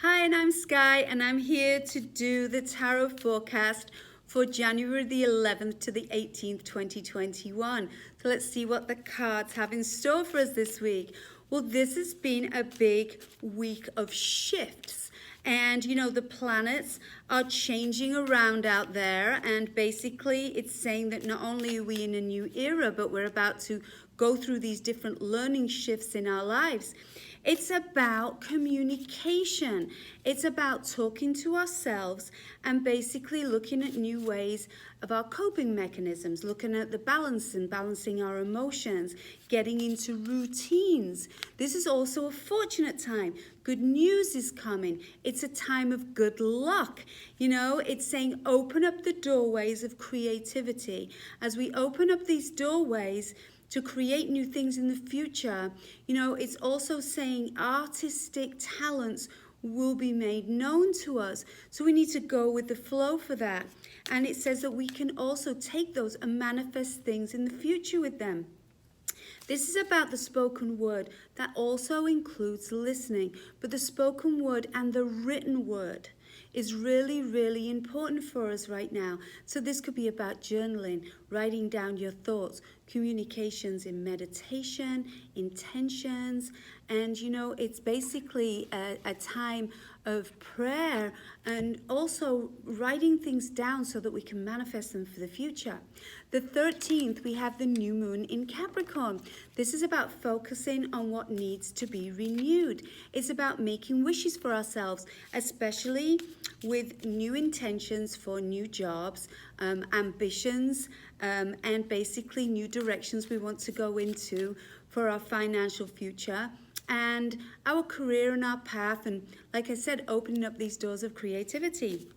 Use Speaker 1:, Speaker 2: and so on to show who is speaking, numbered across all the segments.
Speaker 1: Hi, and I'm Sky, and I'm here to do the tarot forecast for January the 11th to the 18th, 2021. So let's see what the cards have in store for us this week. Well, this has been a big week of shifts. And, the planets are changing around out there. And basically, it's saying that not only are we in a new era, but we're about to go through these different learning shifts in our lives. It's about communication. It's about talking to ourselves and basically looking at new ways of our coping mechanisms, looking at the balance and balancing our emotions, getting into routines. This is also a fortunate time. Good news is coming. It's a time of good luck. It's saying open up the doorways of creativity. As we open up these doorways to create new things in the future, it's also saying artistic talents will be made known to us. So we need to go with the flow for that. And it says that we can also take those and manifest things in the future with them. This is about the spoken word. That also includes listening. But the spoken word and the written word is really, really important for us right now. So this could be about journaling, writing down your thoughts, communications in meditation, intentions, and it's basically a time of prayer and also writing things down so that we can manifest them for the future. The 13th, we have the new moon in Capricorn. This is about focusing on what needs to be renewed. It's about making wishes for ourselves, especially with new intentions for new jobs, ambitions, and basically new directions we want to go into for our financial future and our career and our path, and like I said, opening up these doors of creativity.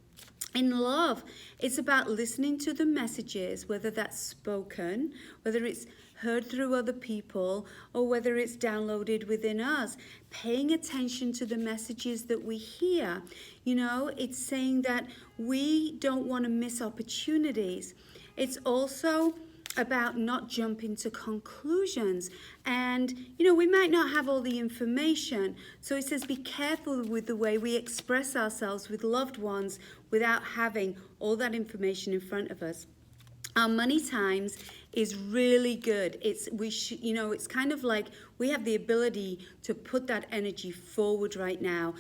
Speaker 1: In love, it's about listening to the messages, whether that's spoken, whether it's heard through other people, or whether it's downloaded within us. Paying attention to the messages that we hear. It's saying that we don't want to miss opportunities. It's also about not jumping to conclusions, and we might not have all the information, so it says be careful with the way we express ourselves with loved ones without having all that information in front of us. Our money times is really good. It's kind of like we have the ability to put that energy forward right now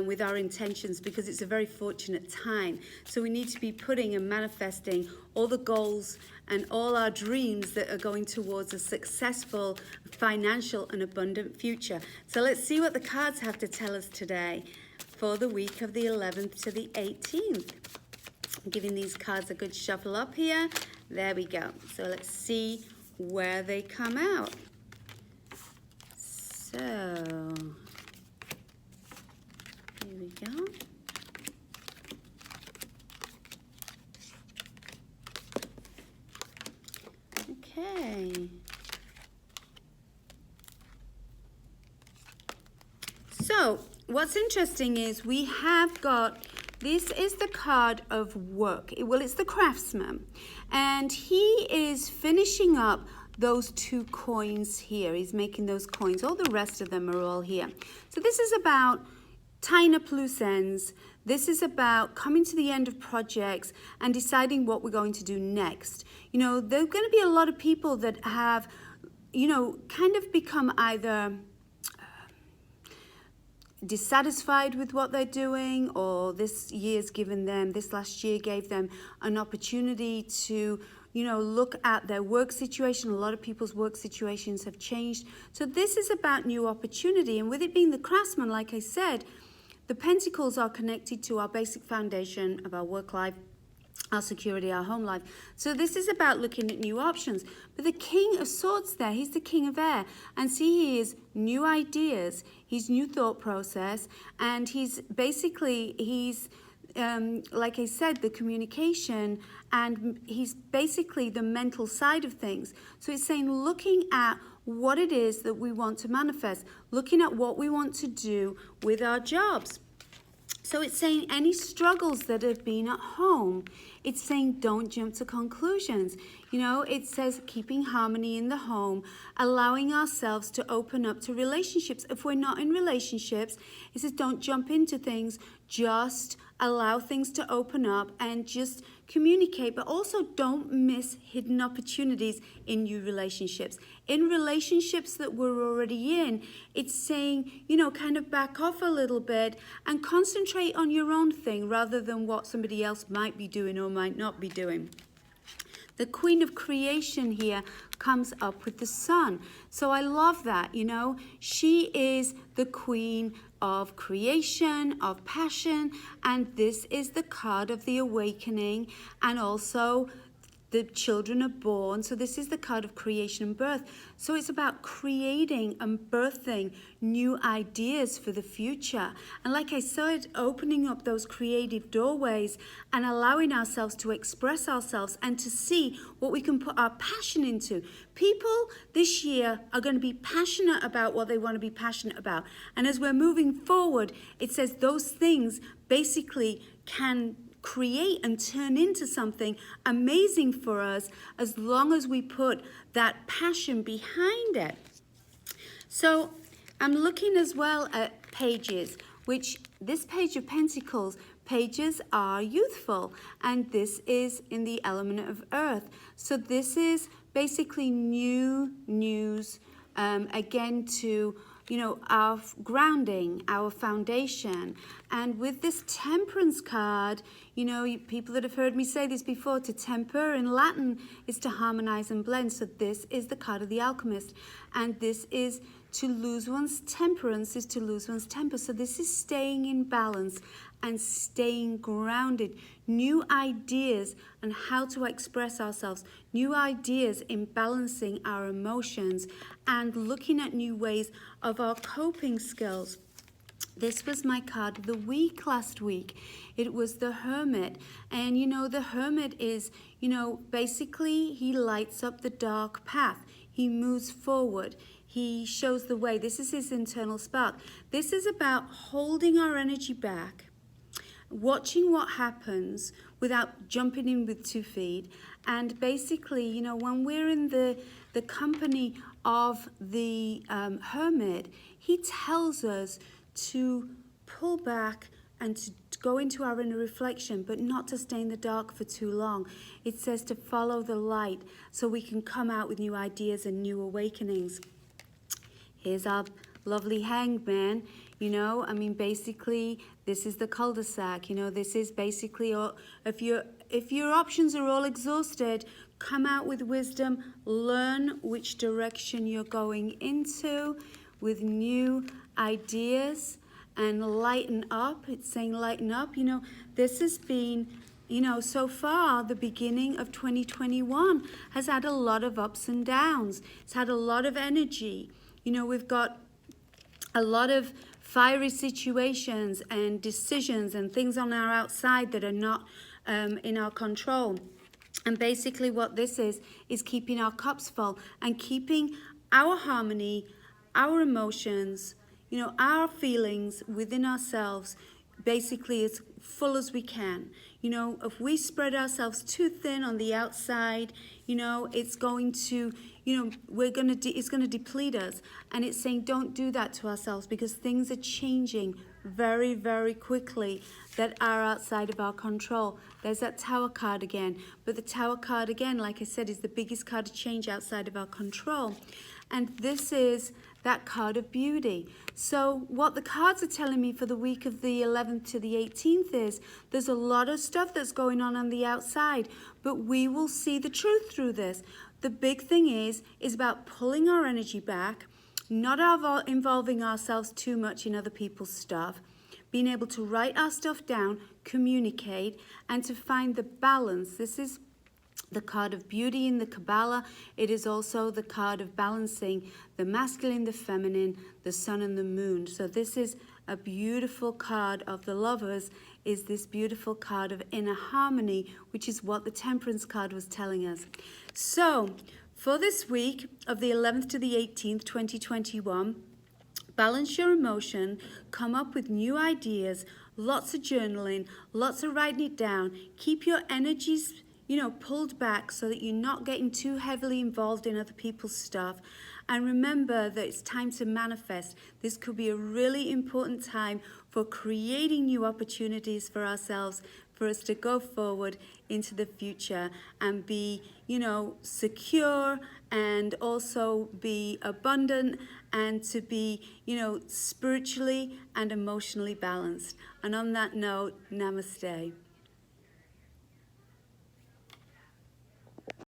Speaker 1: with our intentions, because it's a very fortunate time. So we need to be putting and manifesting all the goals and all our dreams that are going towards a successful financial and abundant future. So let's see what the cards have to tell us today for the week of the 11th to the 18th. I'm giving these cards a good shuffle up here. There we go. So let's see where they come out. So here we go. Okay. So what's interesting is we have got, this is the card of work. Well, it's the craftsman. And he is finishing up those two coins here. He's making those coins. All the rest of them are all here. So this is about tying up loose ends. This is about coming to the end of projects and deciding what we're going to do next. There are going to be a lot of people that have, kind of become either dissatisfied with what they're doing, or this last year gave them an opportunity to look at their work situation. A lot of people's work situations have changed. So this is about new opportunity. And with it being the craftsman, like I said, the pentacles are connected to our basic foundation of our work life, our security, our home life. So this is about looking at new options. But the King of Swords there, he's the King of Air. And see, he is new ideas, he's new thought process, and he's basically, like I said, the communication, and he's basically the mental side of things. So it's saying looking at what it is that we want to manifest, looking at what we want to do with our jobs. So it's saying any struggles that have been at home, it's saying don't jump to conclusions. You know, it says keeping harmony in the home, allowing ourselves to open up to relationships. If we're not in relationships, it says don't jump into things, just allow things to open up and just communicate, but also don't miss hidden opportunities in new relationships. In relationships that we're already in, it's saying, you know, kind of back off a little bit and concentrate on your own thing rather than what somebody else might be doing or might not be doing. The Queen of Creation here comes up with the sun. So I love that, you know. She is the Queen of creation, of passion, and this is the card of the awakening, and also the children are born. So this is the card of creation and birth. So it's about creating and birthing new ideas for the future. And like I said, opening up those creative doorways and allowing ourselves to express ourselves and to see what we can put our passion into. People this year are going to be passionate about what they want to be passionate about. And as we're moving forward, it says those things basically can create and turn into something amazing for us as long as we put that passion behind it. So I'm looking as well at pages, which this page of Pentacles, pages are youthful, and this is in the element of earth. So this is basically new news, again to, you know, our grounding, our foundation. And with this temperance card, you know, people that have heard me say this before, to temper in Latin is to harmonize and blend. So this is the card of the alchemist. And this is to lose one's temperance is to lose one's temper. So this is staying in balance and staying grounded. New ideas on how to express ourselves. New ideas in balancing our emotions and looking at new ways of our coping skills. This was my card of the week last week. It was the Hermit. And, you know, the Hermit is, you know, basically he lights up the dark path. He moves forward. He shows the way. This is his internal spark. This is about holding our energy back, watching what happens without jumping in with 2 feet. And basically, you know, when we're in the company of the Hermit, he tells us to pull back and to go into our inner reflection, but not to stay in the dark for too long. It says to follow the light so we can come out with new ideas and new awakenings. Here's our lovely Hangman. You know, I mean, basically, this is the cul-de-sac. You know, this is basically, if your options are all exhausted, come out with wisdom, learn which direction you're going into with new ideas, and lighten up. It's saying lighten up. You know, this has been, you know, so far, the beginning of 2021 has had a lot of ups and downs. It's had a lot of energy. You know, we've got a lot of fiery situations and decisions and things on our outside that are not in our control. And basically what this is keeping our cups full and keeping our harmony, our emotions, you know, our feelings within ourselves basically as full as we can. You know, if we spread ourselves too thin on the outside, you know, it's going to, you know, it's going to deplete us. And it's saying don't do that to ourselves because things are changing very, very quickly that are outside of our control. There's that Tower card again. But the Tower card again, like I said, is the biggest card of change outside of our control. And this is that card of beauty. So what the cards are telling me for the week of the 11th to the 18th is there's a lot of stuff that's going on the outside, but we will see the truth through this. The big thing is about pulling our energy back, not involving ourselves too much in other people's stuff, being able to write our stuff down, communicate, and to find the balance. This is the card of beauty in the Kabbalah. It is also the card of balancing the masculine, the feminine, the sun and the moon. So this is a beautiful card of the lovers, is this beautiful card of inner harmony, which is what the temperance card was telling us. So for this week of the 11th to the 18th, 2021, balance your emotion, come up with new ideas, lots of journaling, lots of writing it down. Keep your energies, pulled back so that you're not getting too heavily involved in other people's stuff. And remember that it's time to manifest. This could be a really important time for creating new opportunities for ourselves, for us to go forward into the future and be, secure, and also be abundant, and to be, spiritually and emotionally balanced. And on that note, namaste.